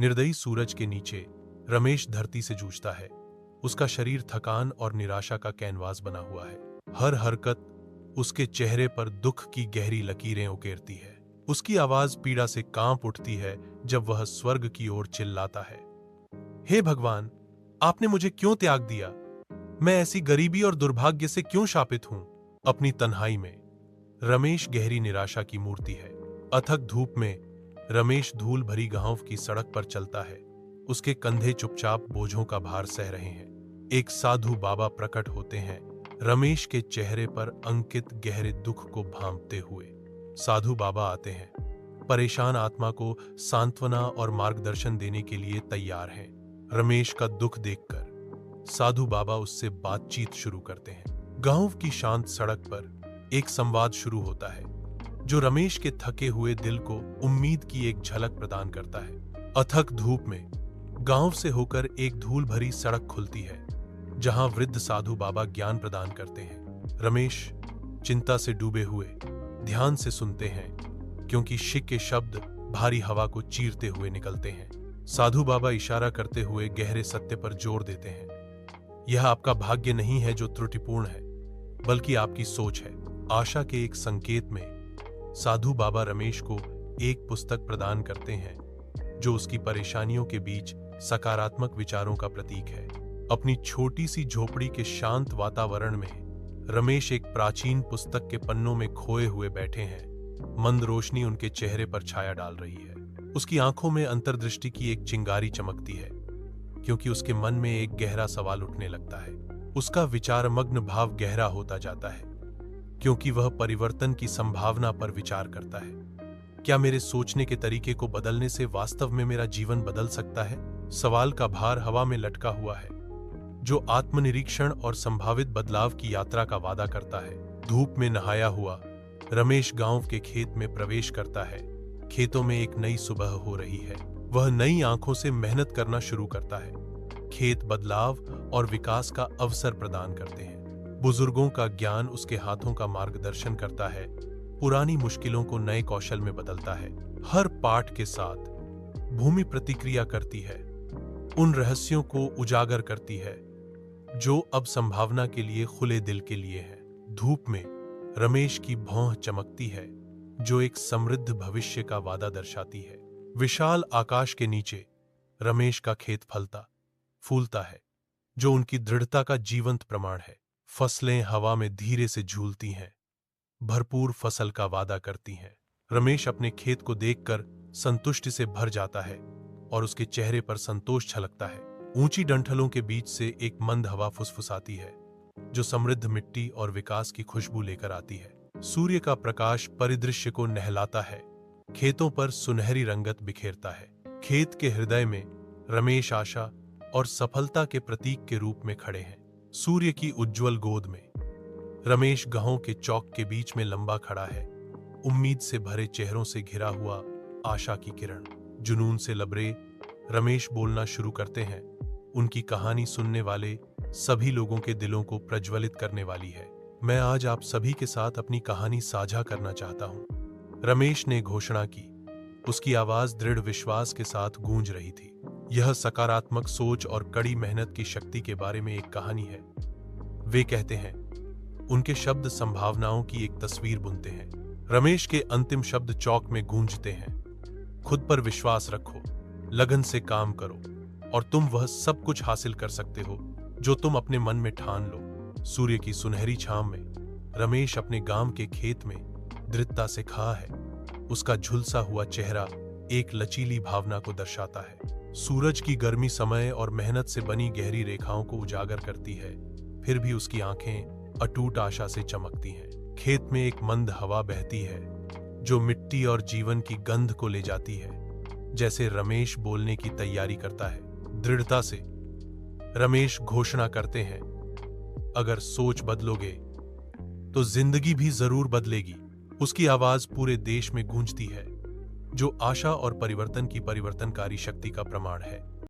निर्दयी सूरज के नीचे रमेश धरती से जूझता है। उसका शरीर थकान और निराशा का कैनवास बना हुआ है। हर हरकत उसके चेहरे पर दुख की गहरी लकीरें उकेरती है। उसकी आवाज पीड़ा से कांप उठती है जब वह स्वर्ग की ओर चिल्लाता है, हे भगवान, आपने मुझे क्यों त्याग दिया? मैं ऐसी गरीबी और दुर्भाग्य से क्यों शापित हूं? अपनी तन्हाई में रमेश गहरी निराशा की मूर्ति है। अथक धूप में रमेश धूल भरी गांव की सड़क पर चलता है। उसके कंधे चुपचाप बोझों का भार सह रहे हैं। एक साधु बाबा प्रकट होते हैं, रमेश के चेहरे पर अंकित गहरे दुख को भांपते हुए। साधु बाबा आते हैं, परेशान आत्मा को सांत्वना और मार्गदर्शन देने के लिए तैयार हैं। रमेश का दुख देखकर साधु बाबा उससे बातचीत शुरू करते हैं। गांव की शांत सड़क पर एक संवाद शुरू होता है जो रमेश के थके हुए दिल को उम्मीद की एक झलक प्रदान करता है। अथक धूप में गांव से होकर एक धूल भरी सड़क खुलती है जहां वृद्ध साधु बाबा ज्ञान प्रदान करते हैं। रमेश चिंता से डूबे हुए ध्यान से सुनते हैं क्योंकि शिक के शब्द भारी हवा को चीरते हुए निकलते हैं। साधु बाबा इशारा करते हुए गहरे सत्य पर जोर देते हैं, यह आपका भाग्य नहीं है जो त्रुटिपूर्ण है, बल्कि आपकी सोच है। आशा के एक संकेत में साधु बाबा रमेश को एक पुस्तक प्रदान करते हैं जो उसकी परेशानियों के बीच सकारात्मक विचारों का प्रतीक है। अपनी छोटी सी झोपड़ी के शांत वातावरण में रमेश एक प्राचीन पुस्तक के पन्नों में खोए हुए बैठे हैं। मंद रोशनी उनके चेहरे पर छाया डाल रही है। उसकी आंखों में अंतर्दृष्टि की एक चिंगारी चमकती है क्योंकि उसके मन में एक गहरा सवाल उठने लगता है। उसका विचारमग्न भाव गहरा होता जाता है क्योंकि वह परिवर्तन की संभावना पर विचार करता है। क्या मेरे सोचने के तरीके को बदलने से वास्तव में मेरा जीवन बदल सकता है? सवाल का भार हवा में लटका हुआ है जो आत्मनिरीक्षण और संभावित बदलाव की यात्रा का वादा करता है। धूप में नहाया हुआ रमेश गांव के खेत में प्रवेश करता है। खेतों में एक नई सुबह हो रही है। वह नई आंखों से मेहनत करना शुरू करता है। खेत बदलाव और विकास का अवसर प्रदान करते हैं। बुजुर्गों का ज्ञान उसके हाथों का मार्गदर्शन करता है, पुरानी मुश्किलों को नए कौशल में बदलता है। हर पाठ के साथ भूमि प्रतिक्रिया करती है, उन रहस्यों को उजागर करती है जो अब संभावना के लिए खुले दिल के लिए है। धूप में रमेश की भौं चमकती है जो एक समृद्ध भविष्य का वादा दर्शाती है। विशाल आकाश के नीचे रमेश का खेत फलता फूलता है जो उनकी दृढ़ता का जीवंत प्रमाण है। फसलें हवा में धीरे से झूलती हैं, भरपूर फसल का वादा करती हैं। रमेश अपने खेत को देखकर संतुष्टि से भर जाता है और उसके चेहरे पर संतोष छलकता है। ऊंची डंठलों के बीच से एक मंद हवा फुसफुसाती है जो समृद्ध मिट्टी और विकास की खुशबू लेकर आती है। सूर्य का प्रकाश परिदृश्य को नहलाता है, खेतों पर सुनहरी रंगत बिखेरता है। खेत के हृदय में रमेश आशा और सफलता के प्रतीक के रूप में खड़े हैं। सूर्य की उज्जवल गोद में रमेश गांव के चौक के बीच में लंबा खड़ा है, उम्मीद से भरे चेहरों से घिरा हुआ आशा की किरण। जुनून से लबरे रमेश बोलना शुरू करते हैं। उनकी कहानी सुनने वाले सभी लोगों के दिलों को प्रज्वलित करने वाली है। मैं आज आप सभी के साथ अपनी कहानी साझा करना चाहता हूं। रमेश ने घोषणा की। उसकी आवाज दृढ़ विश्वास के साथ गूंज रही थी। यह सकारात्मक सोच और कड़ी मेहनत की शक्ति के बारे में एक कहानी है। वे कहते हैं, उनके शब्द संभावनाओं की एक तस्वीर बुनते हैं। रमेश के अंतिम शब्द चौक में गूंजते हैं। खुद पर विश्वास रखो, लगन से काम करो और तुम वह सब कुछ हासिल कर सकते हो जो तुम अपने मन में ठान लो। सूर्य की सुनहरी छांव में रमेश अपने गांव के खेत में दृढ़ता से खड़ा है। उसका झुलसा हुआ चेहरा एक लचीली भावना को दर्शाता है। सूरज की गर्मी समय और मेहनत से बनी गहरी रेखाओं को उजागर करती है, फिर भी उसकी आंखें अटूट आशा से चमकती हैं। खेत में एक मंद हवा बहती है जो मिट्टी और जीवन की गंध को ले जाती है। जैसे रमेश बोलने की तैयारी करता है, दृढ़ता से रमेश घोषणा करते हैं, अगर सोच बदलोगे तो जिंदगी भी जरूर बदलेगी। उसकी आवाज पूरे देश में गूंजती है जो आशा और परिवर्तन की परिवर्तनकारी शक्ति का प्रमाण है।